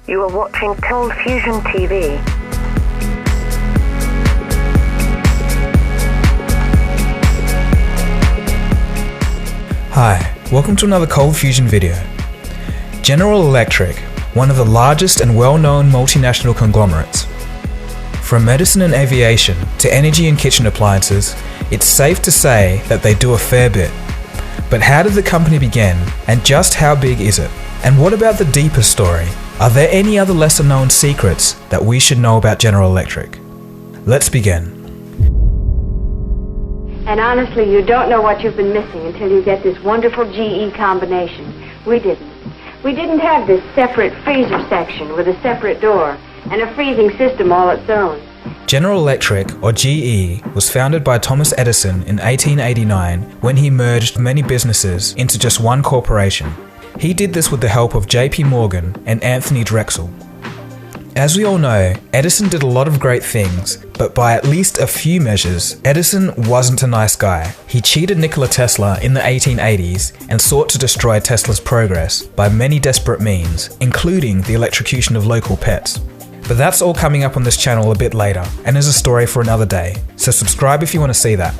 You are watching ColdFusion TV. Hi, welcome to another ColdFusion video. General Electric, one of the largest and well-known multinational conglomerates. From medicine and aviation to energy and kitchen appliances, it's safe to say that they do a fair bit. But how did the company begin, and just how big is it? And what about the deeper story? Are there any other lesser known secrets that we should know about General Electric? Let's begin. And honestly, you don't know what you've been missing until you get this wonderful GE combination. We didn't. We didn't have this separate freezer section with a separate door and a freezing system all its own. General Electric, or GE, was founded by Thomas Edison in 1889 when he merged many businesses into just one corporation. He did this with the help of J.P. Morgan and Anthony Drexel. As we all know, Edison did a lot of great things, but by at least a few measures, Edison wasn't a nice guy. He cheated Nikola Tesla in the 1880s and sought to destroy Tesla's progress by many desperate means, including the electrocution of local pets. But that's all coming up on this channel a bit later, and is a story for another day, so subscribe if you want to see that.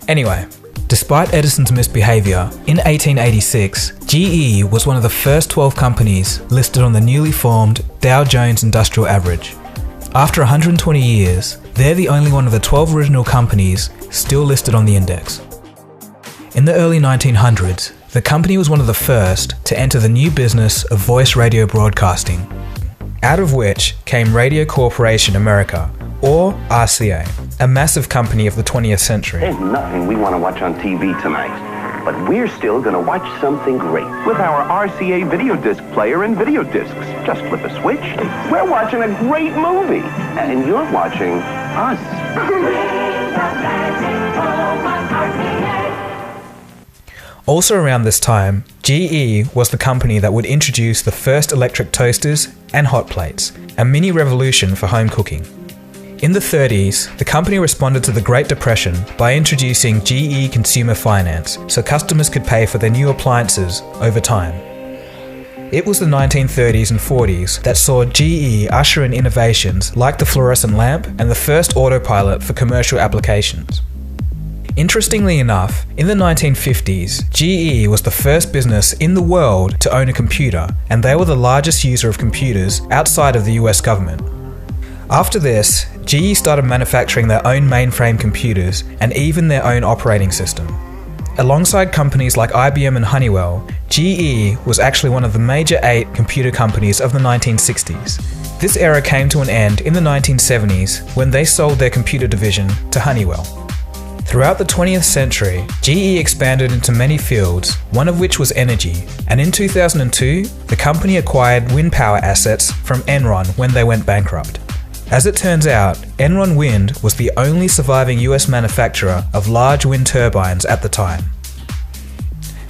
Anyway, despite Edison's misbehavior, in 1886, GE was one of the first 12 companies listed on the newly formed Dow Jones Industrial Average. After 120 years, they're the only one of the 12 original companies still listed on the index. In the early 1900s, the company was one of the first to enter the new business of voice radio broadcasting, out of which came Radio Corporation America, or RCA, a massive company of the 20th century. There's nothing we want to watch on TV tonight, but we're still going to watch something great with our RCA video disc player and video discs. Just flip a switch. We're watching a great movie, and you're watching us. Also around this time, GE was the company that would introduce the first electric toasters and hot plates, a mini revolution for home cooking. In the 30s, the company responded to the Great Depression by introducing GE Consumer Finance so customers could pay for their new appliances over time. It was the 1930s and 40s that saw GE usher in innovations like the fluorescent lamp and the first autopilot for commercial applications. Interestingly enough, in the 1950s, GE was the first business in the world to own a computer, and they were the largest user of computers outside of the US government. After this, GE started manufacturing their own mainframe computers and even their own operating system. Alongside companies like IBM and Honeywell, GE was actually one of the major 8 computer companies of the 1960s. This era came to an end in the 1970s when they sold their computer division to Honeywell. Throughout the 20th century, GE expanded into many fields, one of which was energy, and in 2002, the company acquired wind power assets from Enron when they went bankrupt. As it turns out, Enron Wind was the only surviving US manufacturer of large wind turbines at the time.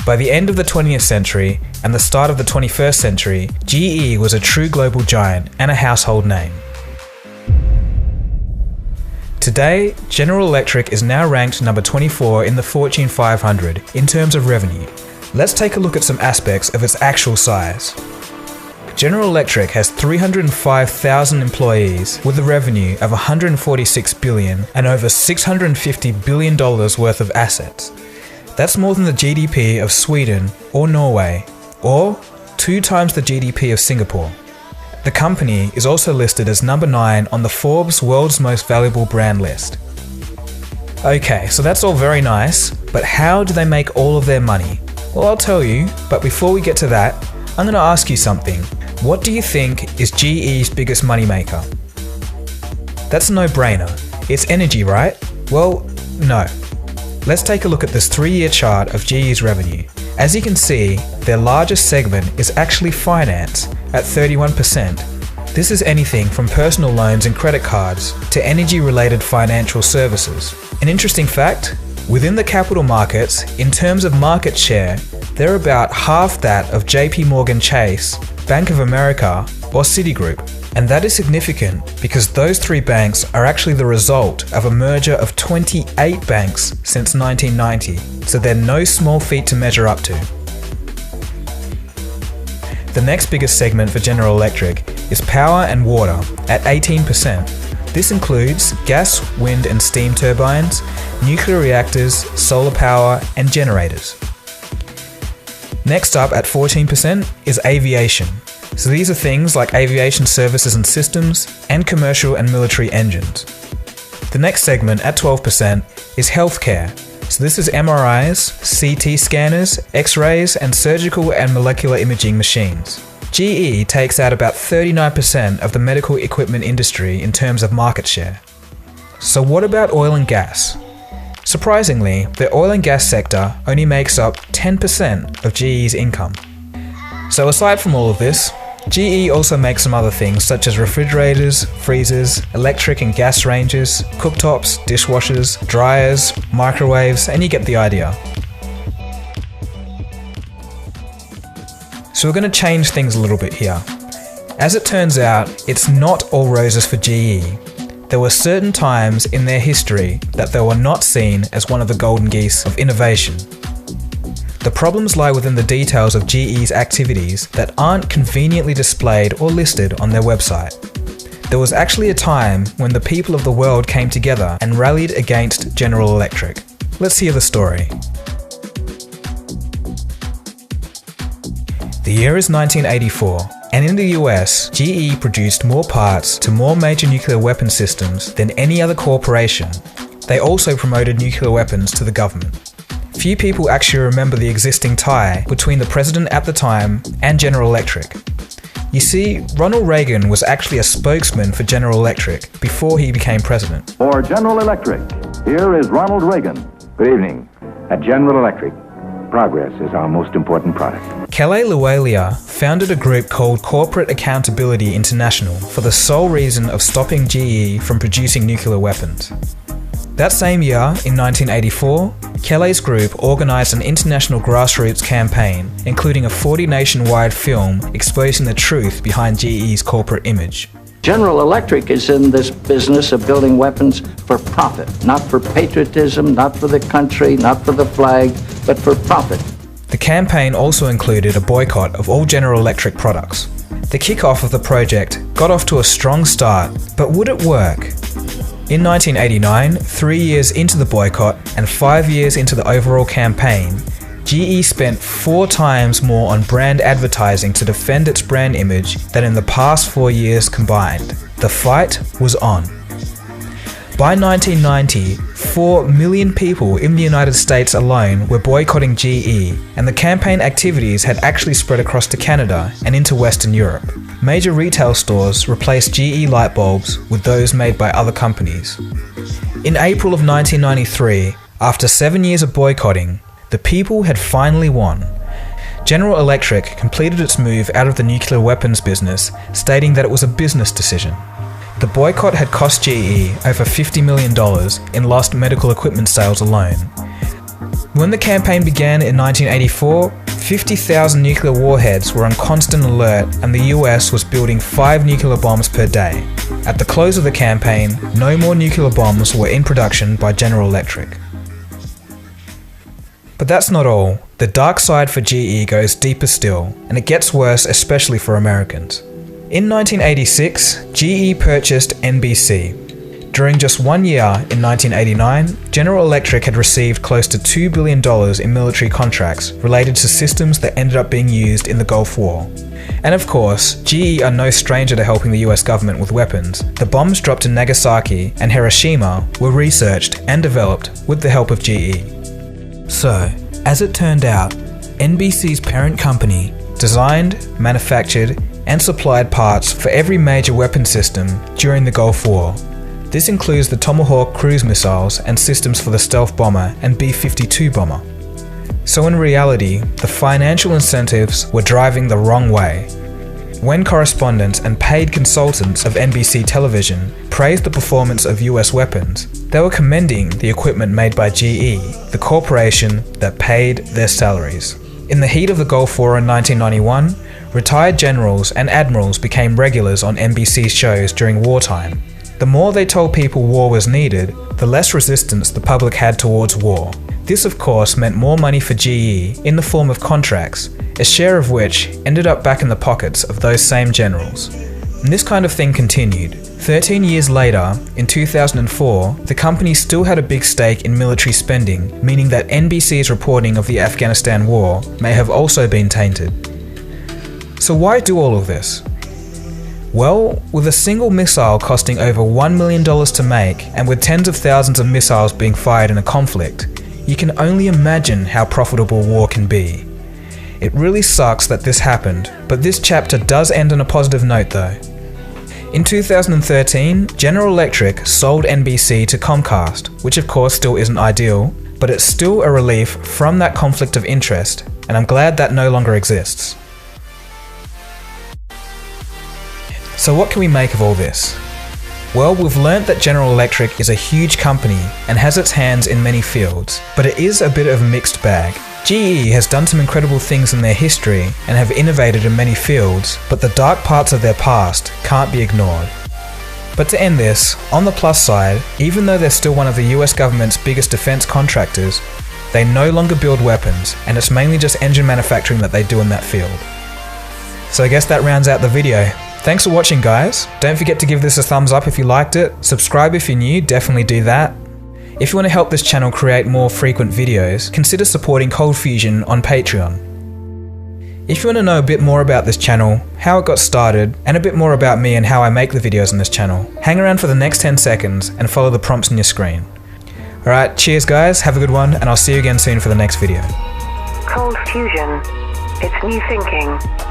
By the end of the 20th century and the start of the 21st century, GE was a true global giant and a household name. Today, General Electric is now ranked number 24 in the Fortune 500 in terms of revenue. Let's take a look at some aspects of its actual size. General Electric has 305,000 employees with a revenue of $146 billion and over $650 billion worth of assets. That's more than the GDP of Sweden or Norway, or 2 times the GDP of Singapore. The company is also listed as number 9 on the Forbes World's Most Valuable Brand list. Okay, so that's all very nice, but how do they make all of their money? Well, I'll tell you, but before we get to that, I'm going to ask you something. What do you think is GE's biggest moneymaker? That's a no-brainer. It's energy, right? Well, no. Let's take a look at this 3-year chart of GE's revenue. As you can see, their largest segment is actually finance at 31%. This is anything from personal loans and credit cards to energy-related financial services. An interesting fact, within the capital markets, in terms of market share, they're about half that of JP Morgan Chase, Bank of America, or Citigroup. And that is significant because those 3 banks are actually the result of a merger of 28 banks since 1990, so they're no small feat to measure up to. The next biggest segment for General Electric is power and water at 18%. This includes gas, wind and steam turbines, nuclear reactors, solar power and generators. Next up at 14% is aviation. So these are things like aviation services and systems and commercial and military engines. The next segment at 12% is healthcare. So this is MRIs, CT scanners, X-rays and surgical and molecular imaging machines. GE takes out about 39% of the medical equipment industry in terms of market share. So what about oil and gas? Surprisingly, the oil and gas sector only makes up 10% of GE's income. So aside from all of this, GE also makes some other things such as refrigerators, freezers, electric and gas ranges, cooktops, dishwashers, dryers, microwaves, and you get the idea. So we're going to change things a little bit here. As it turns out, it's not all roses for GE. There were certain times in their history that they were not seen as one of the golden geese of innovation. The problems lie within the details of GE's activities that aren't conveniently displayed or listed on their website. There was actually a time when the people of the world came together and rallied against General Electric. Let's hear the story. The year is 1984, and in the US, GE produced more parts to more major nuclear weapon systems than any other corporation. They also promoted nuclear weapons to the government. Few people actually remember the existing tie between the president at the time and General Electric. You see, Ronald Reagan was actually a spokesman for General Electric before he became president. For General Electric, here is Ronald Reagan. Good evening. At General Electric, progress is our most important product. Kelly Lualia founded a group called Corporate Accountability International for the sole reason of stopping GE from producing nuclear weapons. That same year, in 1984, Kelly's group organised an international grassroots campaign, including a 40 nationwide film exposing the truth behind GE's corporate image. General Electric is in this business of building weapons for profit, not for patriotism, not for the country, not for the flag, but for profit. The campaign also included a boycott of all General Electric products. The kickoff of the project got off to a strong start, but would it work? In 1989, 3 years into the boycott and 5 years into the overall campaign, GE spent 4 times more on brand advertising to defend its brand image than in the past 4 years combined. The fight was on. By 1990, 4 million people in the United States alone were boycotting GE, and the campaign activities had actually spread across to Canada and into Western Europe. Major retail stores replaced GE light bulbs with those made by other companies. In April of 1993, after 7 years of boycotting, the people had finally won. General Electric completed its move out of the nuclear weapons business, stating that it was a business decision. The boycott had cost GE over $50 million in lost medical equipment sales alone. When the campaign began in 1984, 50,000 nuclear warheads were on constant alert and the US was building 5 nuclear bombs per day. At the close of the campaign, no more nuclear bombs were in production by General Electric. But that's not all. The dark side for GE goes deeper still, and it gets worse especially for Americans. In 1986, GE purchased NBC. During just 1 year, in 1989, General Electric had received close to $2 billion in military contracts related to systems that ended up being used in the Gulf War. And of course, GE are no stranger to helping the US government with weapons. The bombs dropped in Nagasaki and Hiroshima were researched and developed with the help of GE. So, as it turned out, NBC's parent company designed, manufactured, and supplied parts for every major weapon system during the Gulf War. This includes the Tomahawk cruise missiles and systems for the stealth bomber and B-52 bomber. So in reality, the financial incentives were driving the wrong way. When correspondents and paid consultants of NBC television praised the performance of US weapons, they were commending the equipment made by GE, the corporation that paid their salaries. In the heat of the Gulf War in 1991, retired generals and admirals became regulars on NBC's shows during wartime. The more they told people war was needed, the less resistance the public had towards war. This of course meant more money for GE in the form of contracts, a share of which ended up back in the pockets of those same generals. And this kind of thing continued. 13 years later, in 2004, the company still had a big stake in military spending, meaning that NBC's reporting of the Afghanistan war may have also been tainted. So why do all of this? Well, with a single missile costing over $1 million to make, and with tens of thousands of missiles being fired in a conflict, you can only imagine how profitable war can be. It really sucks that this happened, but this chapter does end on a positive note though. In 2013, General Electric sold NBC to Comcast, which of course still isn't ideal, but it's still a relief from that conflict of interest, and I'm glad that no longer exists. So what can we make of all this? Well, we've learnt that General Electric is a huge company and has its hands in many fields, but it is a bit of a mixed bag. GE has done some incredible things in their history and have innovated in many fields, but the dark parts of their past can't be ignored. But to end this, on the plus side, even though they're still one of the US government's biggest defense contractors, they no longer build weapons, and it's mainly just engine manufacturing that they do in that field. So I guess that rounds out the video. Thanks for watching, guys. Don't forget to give this a thumbs up if you liked it. Subscribe if you're new, definitely do that. If you want to help this channel create more frequent videos, consider supporting ColdFusion on Patreon. If you want to know a bit more about this channel, how it got started, and a bit more about me and how I make the videos on this channel, hang around for the next 10 seconds and follow the prompts on your screen. Alright, cheers guys, have a good one, and I'll see you again soon for the next video. ColdFusion. It's new thinking.